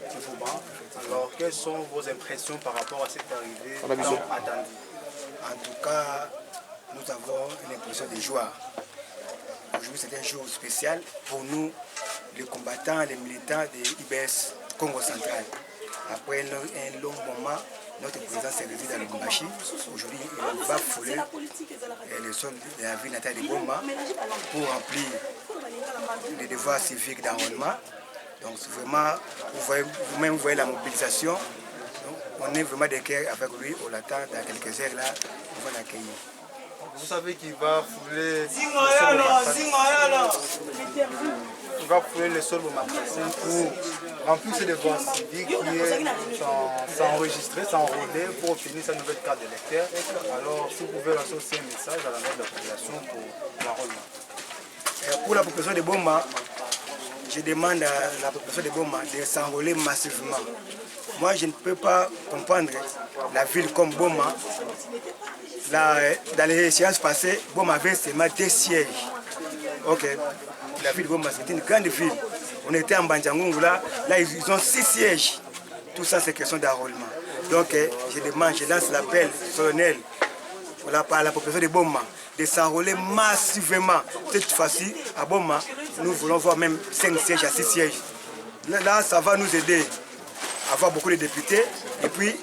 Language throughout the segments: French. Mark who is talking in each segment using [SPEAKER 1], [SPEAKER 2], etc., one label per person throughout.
[SPEAKER 1] métropole de Boma. Alors, quelles sont vos impressions par rapport à cette arrivée tant attendue?
[SPEAKER 2] En tout cas, nous avons une impression de joie. Aujourd'hui, c'est un jour spécial pour nous, les combattants, les militants de IBS Congo central. Après un long moment, notre président s'est réduit dans le Lubumbashi. Aujourd'hui, il va fouler les sols de la ville natale de Boma pour remplir les devoirs civiques d'enrôlement. Donc, vraiment, vous-même voyez la mobilisation. Donc, on est vraiment de cœur avec lui. On l'attend dans quelques heures là. On va l'accueillir.
[SPEAKER 1] Vous savez qu'il va fouler le sol pour remplir ses devoirs civiques qui s'enregistrer, s'enrôler pour obtenir sa nouvelle carte d'électeur. Alors, si vous pouvez lancer aussi un message à la note de la population pour l'enrôlement.
[SPEAKER 2] Pour la population de Boma, je demande à la population de Boma de s'enrôler massivement. Moi, je ne peux pas comprendre la ville comme Boma. Dans les séances passées, Boma avait seulement 2 sièges. Ok, la ville de Boma, c'est une grande ville. On était en Bandjangungu là ils ont 6 sièges. Tout ça, c'est question d'enrôlement. Donc, je lance l'appel solennel à la population de Boma de s'enrôler massivement. Cette fois-ci, à Boma, nous voulons voir même 5 sièges à 6 sièges. Là, ça va nous aider à avoir beaucoup de députés. Et puis,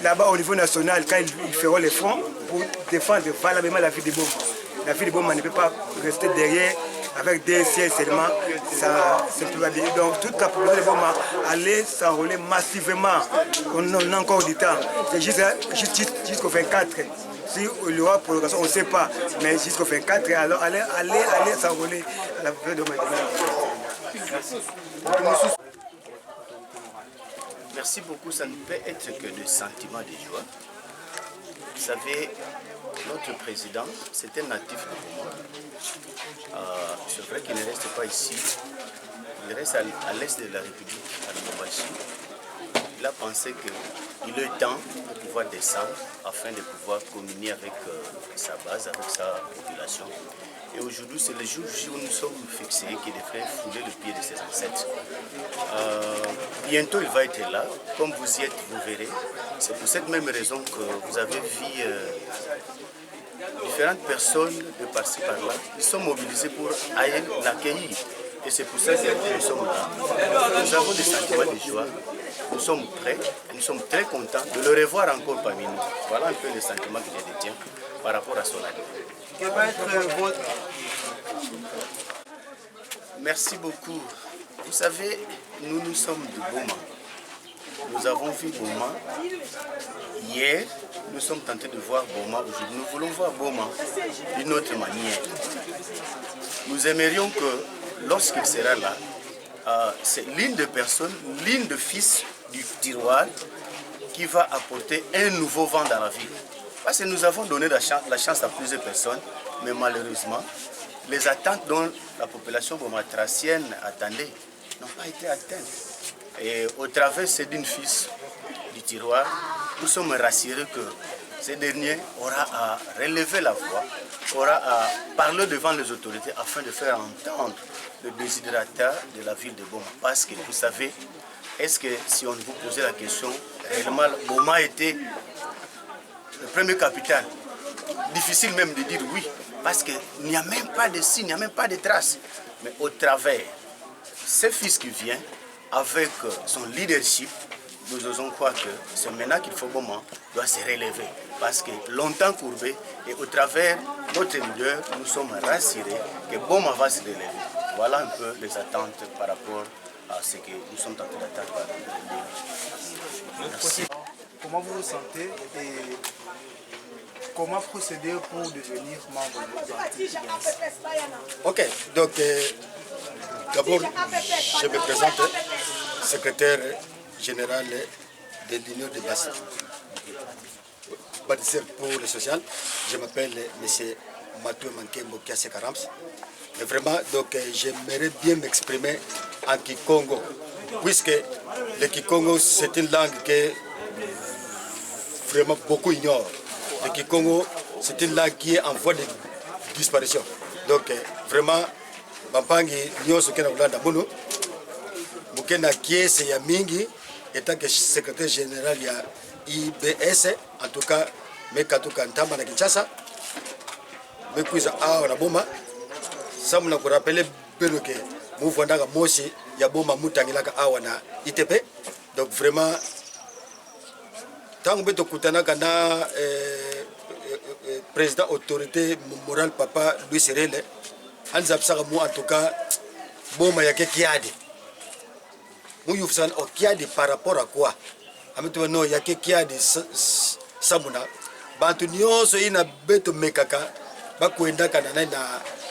[SPEAKER 2] là-bas, au niveau national, quand ils feront les fronts pour défendre valablement la ville de Boma. La ville de Boma ne peut pas rester derrière avec 2 sièges seulement. Ça ne peut pas dire. Donc, toute la population de Boma allait s'enrôler massivement. On a encore du temps. C'est jusqu'au 24. Si il y aura prolongation, on ne sait pas. Mais jusqu'au 24, alors allez s'enrôler à la population de Boma.
[SPEAKER 3] Merci beaucoup, ça ne peut être que des sentiments de joie. Vous savez, notre président, c'est un natif de Boma. C'est vrai qu'il ne reste pas ici, il reste à l'est de la République, à Lubumbashi. Il a pensé qu'il est temps de pouvoir descendre afin de pouvoir communier avec sa base, avec sa population. Et aujourd'hui, c'est le jour où nous sommes fixés qui devrait fouler le pied de ses ancêtres. Bientôt, il va être là. Comme vous y êtes, vous verrez. C'est pour cette même raison que vous avez vu différentes personnes de par-ci par-là. Ils sont mobilisés pour aller l'accueillir. Et c'est pour ça que nous sommes là. Nous avons des sentiments de joie. Nous sommes prêts. Nous sommes très contents de le revoir encore parmi nous. Voilà un peu les sentiments que je détiens par rapport à son arrivée.
[SPEAKER 1] Quel va être votre...
[SPEAKER 3] Merci beaucoup. Vous savez, nous sommes de Boma. Nous avons vu Boma. Hier, nous sommes tentés de voir Boma. Aujourd'hui, nous voulons voir Boma d'une autre manière. Nous aimerions que, lorsqu'il sera là, c'est l'une des personnes, l'une des fils du tiroir qui va apporter un nouveau vent dans la ville. Parce que nous avons donné la chance à plusieurs personnes, mais malheureusement, les attentes dont la population bomatracienne attendait n'ont pas été atteintes. Et au travers d'une fils du tiroir, nous sommes rassurés que ce dernier aura à relever la voix, aura à parler devant les autorités afin de faire entendre le désidérata de la ville de Boma. Parce que vous savez, est-ce que si on vous posait la question, réellement Boma était le premier capital? Difficile même de dire oui, parce qu'il n'y a même pas de signe, il n'y a même pas de traces. Mais au travers, ce fils qui vient, avec son leadership, nous osons croire que c'est maintenant qu'il faut Boma doit se relever. Parce que longtemps courbé, et au travers notre leader, nous sommes rassurés que Boma va se relever. Voilà un peu les attentes par rapport à ce que nous sommes en train d'attendre. Merci.
[SPEAKER 1] Comment vous vous sentez et comment procéder pour devenir membre du parti?
[SPEAKER 2] Ok, donc d'abord, je me présente, secrétaire général de l'Union de Bassi, bâtisseur pour le social. Je m'appelle M. Matou Mankembo Kiase Karams. Et vraiment, donc, j'aimerais bien m'exprimer en Kikongo, puisque le Kikongo, c'est une langue que vraiment beaucoup ignorent. Le Kikongo, c'est une langue qui est en voie de disparition. Donc, vraiment, Bampangi, Nyoso Kena Ulanda Bono, muke na kiese ya mingi étant que secrétaire général ya IBS en tout cas mekatuka ntamba na Kinshasa mekuiza awa na boma samu na kurapele beno ke muvandaka mosi ya boma mutangilaka awa na ITP donc vraiment tango beto kutanaka na président autorité morale papa Louis Serele anza psaka mu en tout cas boma yake kiadi mu yufsan o kiadi par rapport à quoi ameto no yake kiadi samuna bantu nyonso ina beto mekaka bakwendaka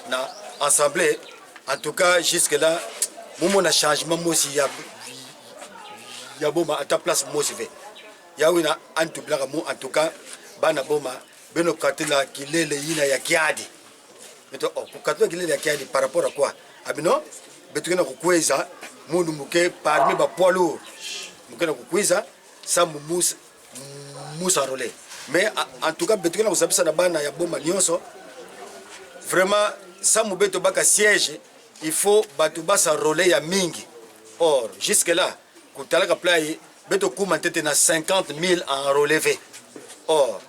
[SPEAKER 2] na assemblée en tout cas jusque là momo na changement mosi ya boma à ta place mosi ve ya wina antu blaka mu en tout cas bana boma beno katila kilele ina ya kiadi meto katila kilele ya kiadi par rapport à quoi abino beto kena kukweza mundu muke parmi ba poids lourd mukena kukweza sa musa rolé mais en tout cas beto kena kusabisa na bana ya boma nyonso vraiment sa mubeto baka siège il faut bato basa rolé ya mingi or jusque là kutalaka play beto kuma tete na 50 000 en relevé or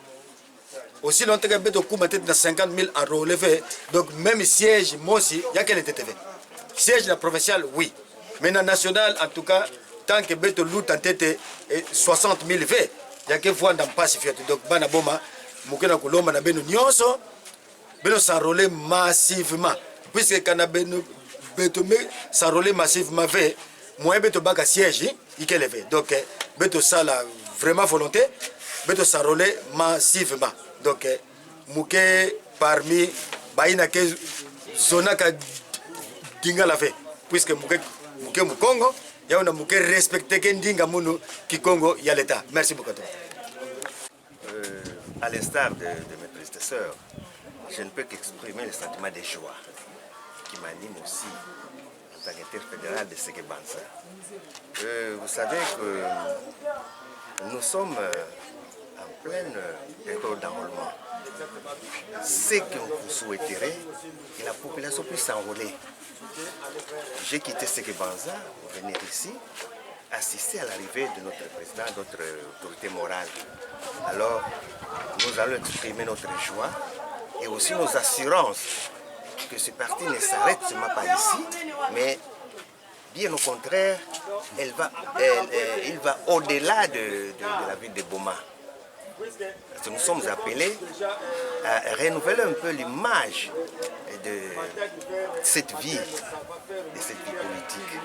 [SPEAKER 2] aussi longtemps que beto kuma tete na 50 000 en relevé donc même siège mosi ya quel était siège la provincial oui mais na national en tout cas tant que beto lout en tete 60 000 v ya que voix dans pacifié donc bana boma mukena kulomba na beno nyonso beno s'enrôler massivement puisque kana beno beto me s'enrôler massivement ve moyen beto baka siège il est levé donc beto ça la vraiment volonté beto s'enrôler massivement donc muke parmi baina ke zona ka dinga la fait puisque muke mukongo ya on a muke respecter ke ndinga munu kikongo ya l'état merci beaucoup
[SPEAKER 4] à l'instar de mes prédécesseurs je ne peux qu'exprimer le sentiment de joie qui m'anime aussi en tant qu'interfédéral de Séké Banza. Vous savez que nous sommes en pleine période d'enrôlement. Ce qu'on souhaiterait que la population puisse s'enrôler. J'ai quitté Séké Banza pour venir ici assister à l'arrivée de notre président, notre autorité morale. Alors, nous allons exprimer notre joie et aussi nos assurances que ce parti ne s'arrête seulement pas ici, mais bien au contraire, il va au-delà de la ville de Boma. Parce que nous sommes appelés à renouveler un peu l'image de cette vie politique.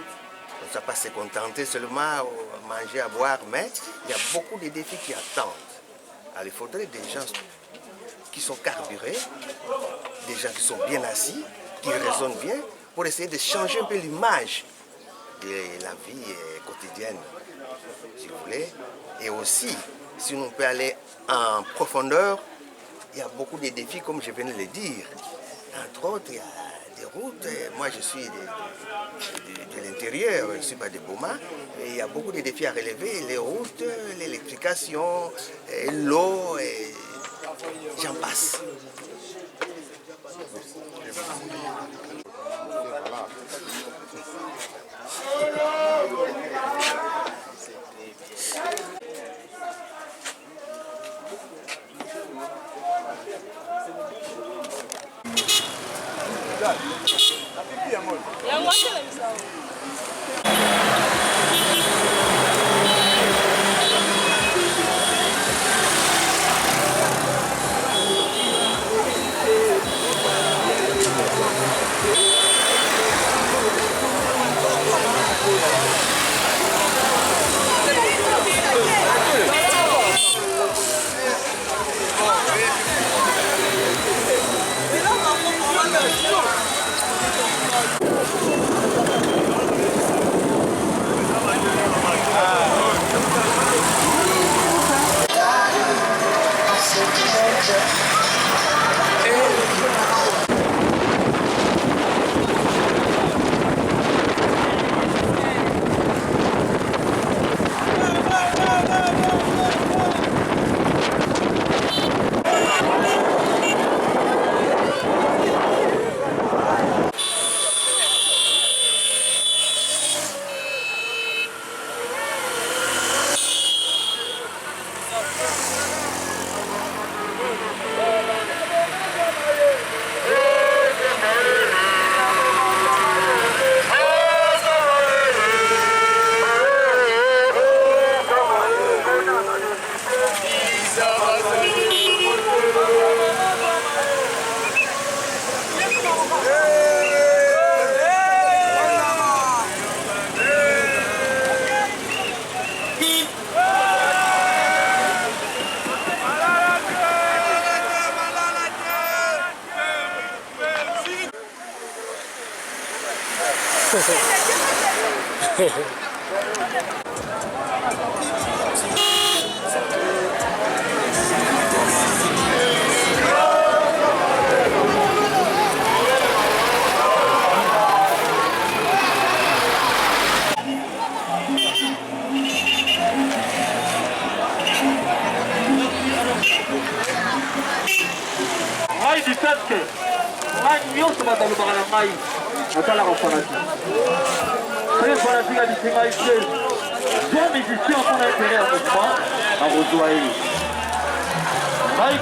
[SPEAKER 4] On ne va pas se contenter seulement à manger, à boire, mais il y a beaucoup de défis qui attendent. Alors il faudrait des gens qui sont carburés, des gens qui sont bien assis, qui raisonnent bien, pour essayer de changer un peu l'image de la vie quotidienne, si vous voulez. Et aussi, si on peut aller en profondeur, il y a beaucoup de défis, comme je venais de le dire. Entre autres, il y a des routes. Moi, je suis de l'intérieur, je ne suis pas de Boma. Et il y a beaucoup de défis à relever. Les routes, l'électrification, l'eau, j'en passe.
[SPEAKER 5] Ngai du fait que ngai nyonso bazalobaka na ngai natalaka fanatique. Très fanatique abisi ngai te so musicien mpona intérêt ya mouvement akozwa ye ngai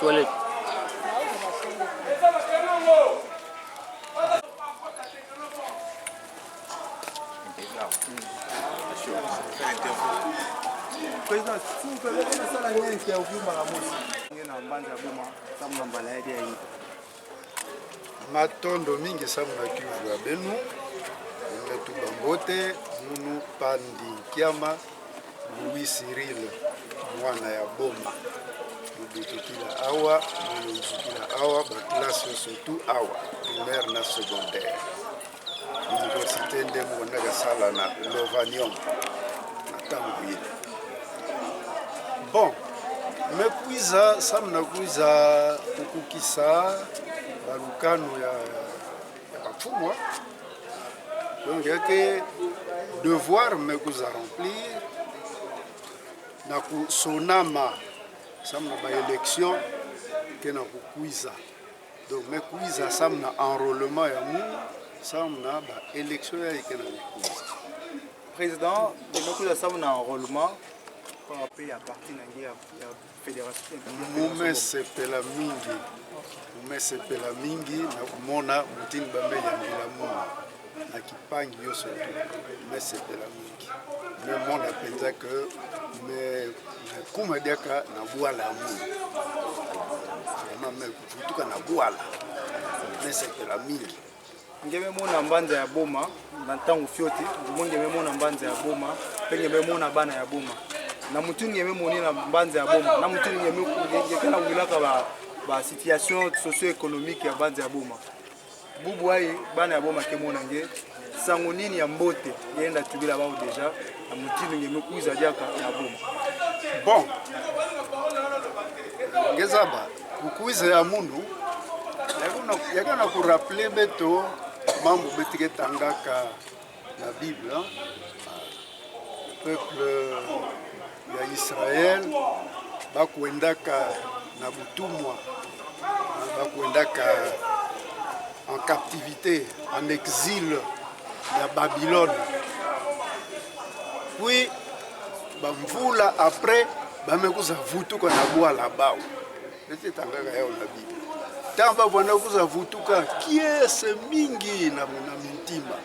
[SPEAKER 6] toilette.
[SPEAKER 1] Président, si vous permettez, ça la mienne interview Maramosi.
[SPEAKER 7] Matondo mingi samuna Kivu ya benu metu Bambote munu Pandi Kiama Louis Cyril mwana ya Boma mubitukila awa mulunzukila awa baklase surtout awa primaire na secondaire université ndemo naga sala na Lovanium na tangu ile bon mekuiza samuna kuiza kukukisa balukano ya bafumwa donc yake devoir mekuza remplir na kusonama samna ba élection ke na kukuiza donc mekuiza samna enrôlement ya mu samna ba élection ya ke na kukuiza
[SPEAKER 1] Président, mekuza samna enrôlement pour appeler à partir de la fédération.
[SPEAKER 7] Mumesepela mingi na kumona mutini bambe ya mbilamu na kipangi yoso mesepela mingi me mona penza que me kuma diaka na bwala mu vraiment me kutuka na bwala mesepela mingi
[SPEAKER 1] ngeme mona mbanza ya Boma na ntango fioti ngeme mona mbanza ya Boma pe ngeme mona bana ya Boma na mutuni ngeme moni na mbanza ya Boma na mutuni ngeme kana ngilaka ba situation socio-économique ya banza ya Boma bubu ai bana ya Boma ke mona nge sango nini ya mbote yenda tubila bao deja na mutuni ngeme kuiza diaka ya Boma
[SPEAKER 7] bon ngezaba kukuiza ya mundu yakana kurappeler beto mambo betike tangaka na Bible peuple ya Israël bakuendaka na butumwa bakuendaka en captivité en exil na Babylone puis bamvula après bamekuza vutuka na bwala bao bete tangaka yao na Bible tamba bwana kuza vutuka kiese mingi na mintima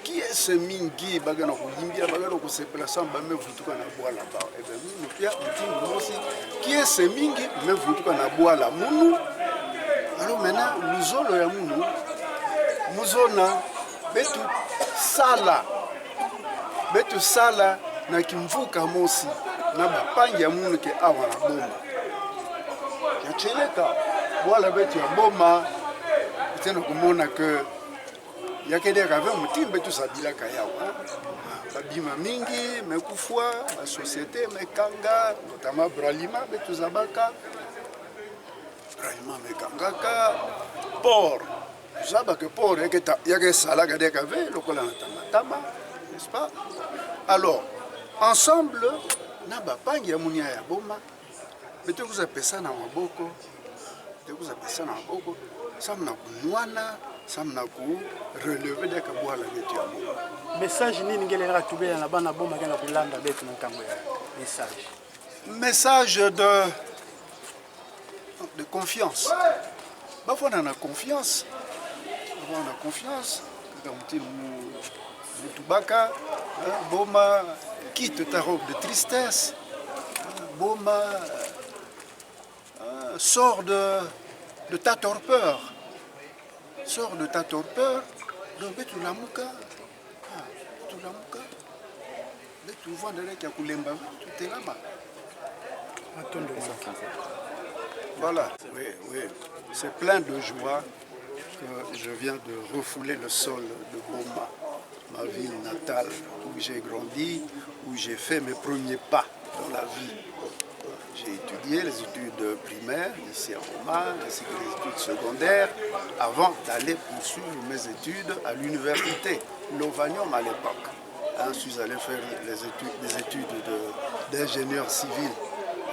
[SPEAKER 7] kiese mingi bagana kulimbia bagana kusepela samba mevutuka na bwala bao ebe mimi pia mtingu mosi kiese mingi mevutuka na bwala munu alors maintenant luzolo ya munu muzona betu sala na kimvuka mosi na bapangi ya munu ke awa na Boma ya cheleka bwala betu ya Boma tena kumona que yakede kave mutimbe tu sabilaka yawa babima mingi mekufwa ba société mekanga notamment Bralima betu zabaka Bralima mekangaka port zabaka port yake salaka de kave lokola na tamatama n'est-ce pas alors ensemble na bapangi ya munia ya Boma betu kuzapesa na maboko samna kunwana samna ku relever de kabwala betu ya Boma
[SPEAKER 6] Message nini ngelera tubela na bana Boma kana kulanda betu na nkambo ya
[SPEAKER 7] message de confiance bafona na confiance comme Mutubaka Boma quitte ta robe de tristesse Boma sors de ta torpeur. Sors de ta torpeur. Donc, tu lamuka. Tu lamuka. Tu vois de là qui a coulé un tu es là-bas. Voilà. Oui. C'est plein de joie que je viens de refouler le sol de Boma, ma ville natale, où j'ai grandi, où j'ai fait mes premiers pas dans la vie. J'ai étudié les études primaires ici à Boma, ainsi que les études secondaires, avant d'aller poursuivre mes études à l'université Lovanium à l'époque. Je suis allé faire des études d'ingénieur civil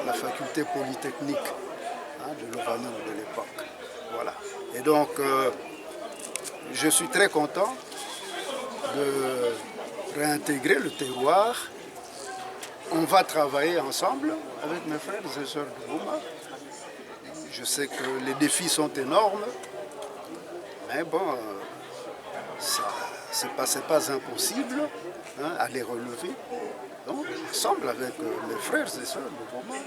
[SPEAKER 7] à la faculté polytechnique de Lovanium de l'époque. Voilà. Et donc, je suis très content de réintégrer le terroir. On va travailler ensemble avec mes frères et sœurs de Boma. je sais que les défis sont énormes, mais bon, c'est pas impossible hein, à les relever. Donc, ensemble avec mes frères et sœurs de Boma,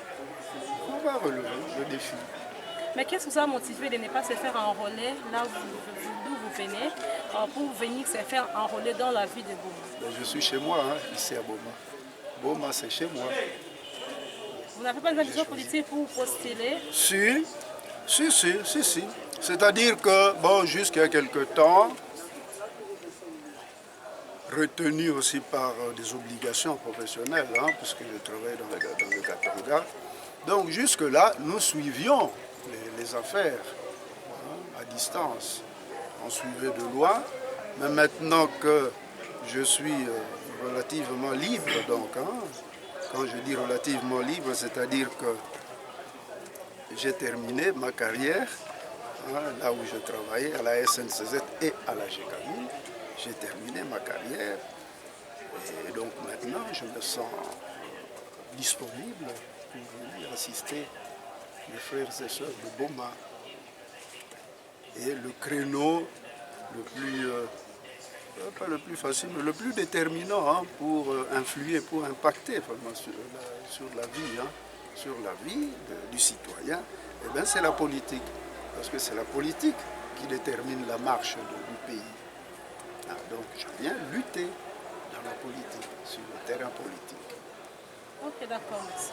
[SPEAKER 7] on va relever le défi.
[SPEAKER 8] Mais qu'est-ce qui vous a motivé de ne pas se faire enrôler là d'où vous venez pour venir se faire enrôler dans la vie de Boma?
[SPEAKER 7] Je suis chez moi, hein, ici à Boma. Boma, c'est chez moi.
[SPEAKER 8] Vous n'avez pas une ambition politique pour postuler?
[SPEAKER 7] Si. C'est-à-dire que, bon, jusqu'à quelque temps, retenu aussi par des obligations professionnelles, hein, puisque je travaille dans le Katanga. Donc jusque-là, nous suivions les affaires hein, à distance. On suivait de loin, mais maintenant que je suis relativement libre, donc, hein, quand je dis relativement libre, c'est-à-dire que j'ai terminé ma carrière, hein, là où je travaillais, à la SNCZ et à la GKI. J'ai terminé ma carrière et donc maintenant je me sens disponible pour venir assister mes frères et sœurs de Boma. Et le créneau le plus, pas le plus facile, mais le plus déterminant hein, pour influer, pour impacter vraiment sur la vie, hein, sur la vie du citoyen, eh bien, c'est la politique. Parce que c'est la politique qui détermine la marche du pays. Ah, donc je viens lutter dans la politique, sur le terrain politique.
[SPEAKER 8] Ok, d'accord, merci.